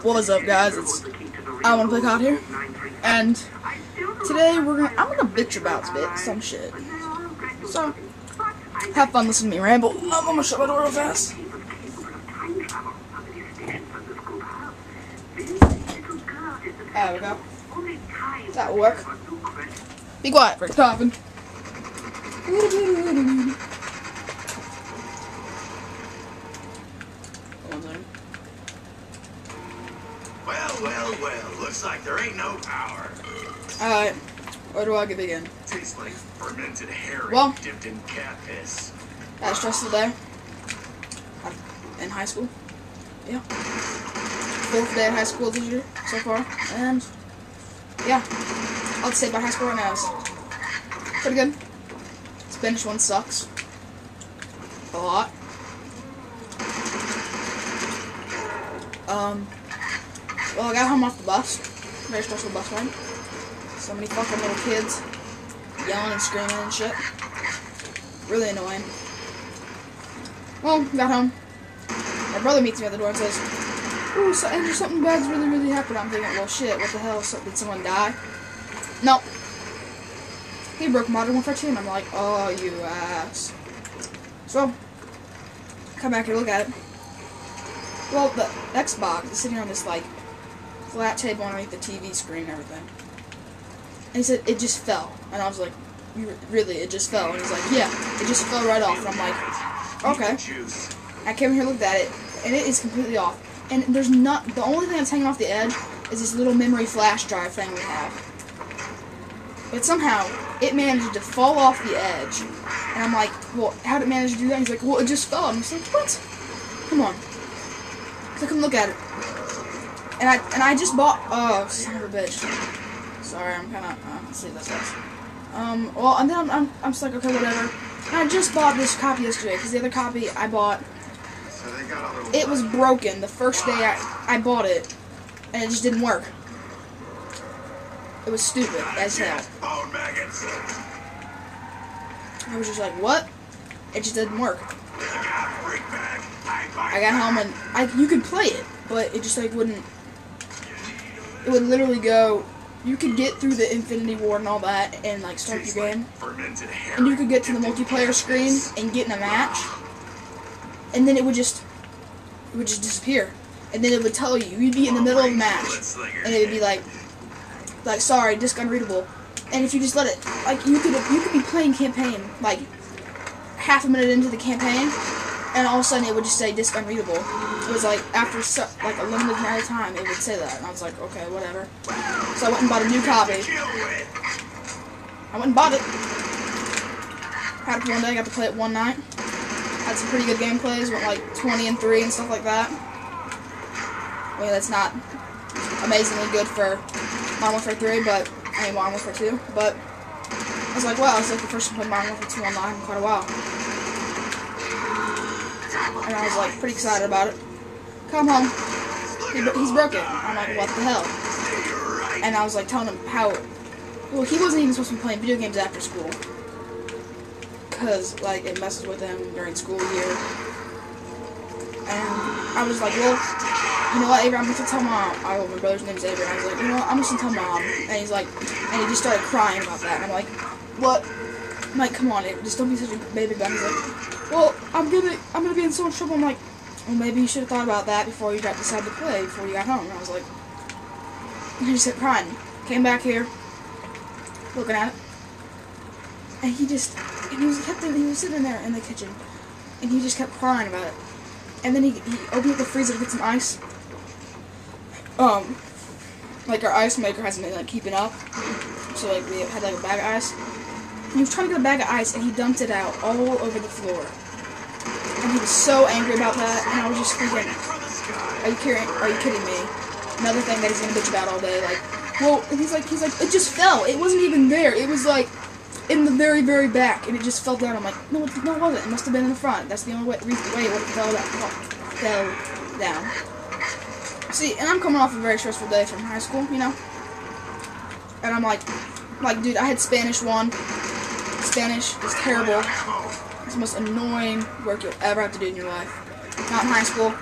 What is up, guys? It's I want to play COD here, and today I'm gonna bitch about some shit. So have fun listening to me ramble. I'm gonna shut my door real fast. There we go. That'll work. Be quiet for coughing. Well, looks like there ain't no power. Alright, where do I begin? Tastes like fermented herring dipped in cat piss. Had a stressful day. In high school. Yeah. 4th day of high school this year, so far. And, yeah. I'll say about high school right now is pretty good. Spanish one sucks. A lot. Well, I got home off the bus. Very stressful bus ride. So many fucking little kids yelling and screaming and shit. Really annoying. Well, got home. My brother meets me at the door and says, "Ooh, so Andrew, something bad's really happened." I'm thinking, well, shit, what the hell? So, did someone die? No. He broke Modern Warfare 2, and I'm like, oh, you ass. So, come back here, look at it. Well, the Xbox is sitting on this, like, flat table underneath the TV screen and everything. And he said, it just fell. And I was like, really, it just fell? And he's like, yeah, it just fell right off. And I'm like, okay. I came here, looked at it, and it is completely off. And there's not, the only thing that's hanging off the edge is this little memory flash drive thing we have. But somehow, it managed to fall off the edge. And I'm like, well, how did it manage to do that? And he's like, well, it just fell. And I'm just like, what? Come on. So come look at it. And I just bought, oh, son of a bitch. Sorry, I'm kind of, let's see this guys. Well, and then I'm just like, okay, whatever. And I just bought this copy yesterday, because the other copy I bought, it was broken the first day I bought it, and it just didn't work. It was stupid as hell. I was just like, what? It just didn't work. I got home and you could play it, but it just like wouldn't. It would literally go. You could get through the Infinity War and all that, and like start your game, and you could get to the multiplayer screen and get in a match, and then it would just disappear, and then it would tell you you'd be in the middle of a match, and it would be like sorry, disk unreadable, and if you just let it, like you could be playing campaign like half a minute into the campaign. And all of a sudden, it would just say disk unreadable. It was like after like a limited amount of time, it would say that, and I was like, okay, whatever. So I went and bought a new copy. I went and bought it. Had it for one day. Got to play it one night. Had some pretty good gameplays. Went like 20-3 and stuff like that. I mean, that's not amazingly good for Modern Warfare 3, but I mean Modern Warfare 2. But I was like, wow, it's like the first time I played Modern Warfare 2 online in quite a while. And I was like pretty excited about it. Come home. He's broken. I'm like, what the hell? And I was like telling him how. Well, he wasn't even supposed to be playing video games after school, cause like it messes with him during school year. And I was like, well, you know what, Avery, I'm going to tell Mom. My brother's name's Avery. And I was like, you know what, I'm just gonna tell Mom. And he's like, and he just started crying about that. And I'm like, what? I'm like, come on, Avery, just don't be such a baby gun. He's like, well, I'm gonna be in so much trouble. I'm like, well, maybe you should have thought about that before you decided to play, before you got home. And I was like, and he just kept crying. Came back here, looking at it, and he was sitting there in the kitchen, and he just kept crying about it. And then he opened up the freezer to get some ice. Like our ice maker hasn't been like keeping up, so like we had like a bag of ice. And he was trying to get a bag of ice, and he dumped it out all over the floor. And he was so angry about that, and I was just thinking, are you kidding me? Another thing that he's gonna bitch about all day, like, well, and he's like, it just fell. It wasn't even there. It was like in the very, very back, and it just fell down. I'm like, no, it wasn't. It must have been in the front. That's the only way it would have fell down. See, and I'm coming off a very stressful day from high school, you know, and I'm like, dude, I had Spanish 1. Spanish is terrible. It's the most annoying work you'll ever have to do in your life. Not in high school.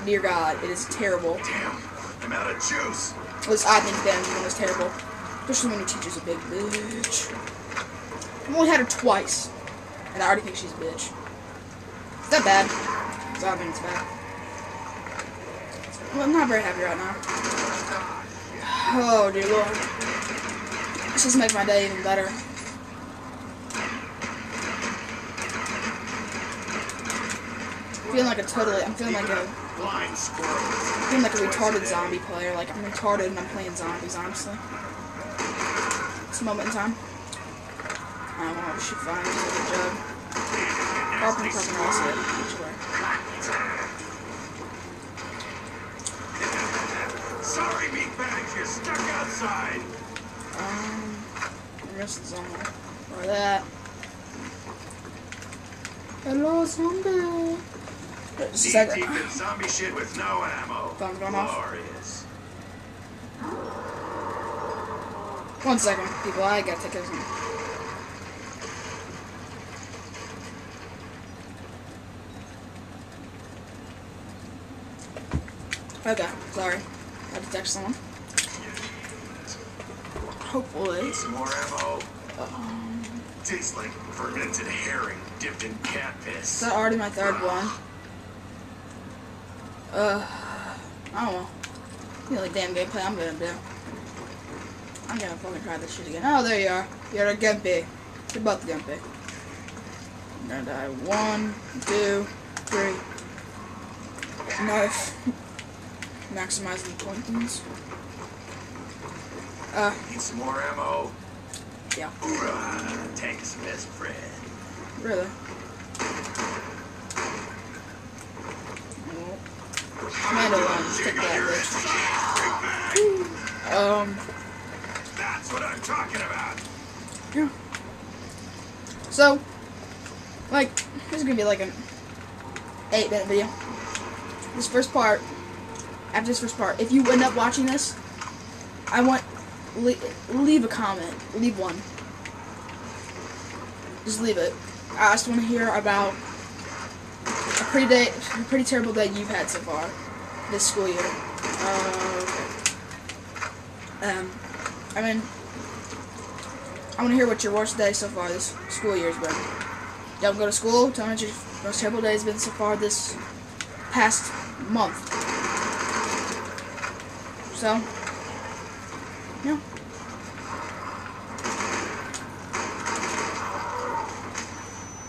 dear God, it is terrible. Damn, I'm out of juice. At least I think Dan's one is terrible. Especially when your teacher's a big bitch. I've only had her twice, and I already think she's a bitch. Is that bad? Because I don't think it's bad. Well, I'm not very happy right now. Oh, dear Lord. This just makes my day even better. I'm feeling like a retarded zombie player. Like, I'm retarded and I'm playing zombies, honestly. It's a moment in time. I don't know, we should find a good job. Carpenter, that's it. Sorry, meatbags, you're stuck outside. I missed somewhere. Or that. Hello, zombie. Deep in zombie shit with no ammo. Thumb's going off. Glorious. 1 second, people. I gotta take care of something. Okay, sorry. I had to text someone. Hopefully. Need some more ammo. Tastes like fermented herring dipped in cat piss. Is that already my third one? I don't know. The only damn gameplay I'm gonna do. I'm gonna fucking try this shit again. Oh, there you are. You're a Gumpy. You're both Gumpy. I'm gonna die. 1, 2, 3. Knife. Maximizing the pointings. Need some more ammo. Yeah. Hoorah! Tank's best friend. Really? Commando ones, take that, bitch. That's what I'm talking about. Yeah. So, like, this is gonna be like an 8-minute video. This first part, after this first part, if you end up watching this, I want, leave a comment. Leave one. Just leave it. I just want to hear about a pretty terrible day you've had so far this school year. I mean, I want to hear what your worst day so far this school year has been. Don't go to school. Tell me what your most terrible day has been so far this past month. So, yeah.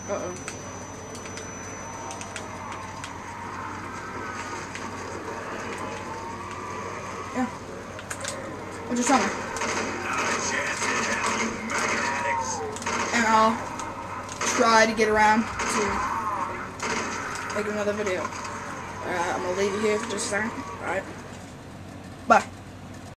Uh-oh. Yeah. What you tell me? And I'll try to get around to make another video. I'm gonna leave you here for just a second. Alright. Bye.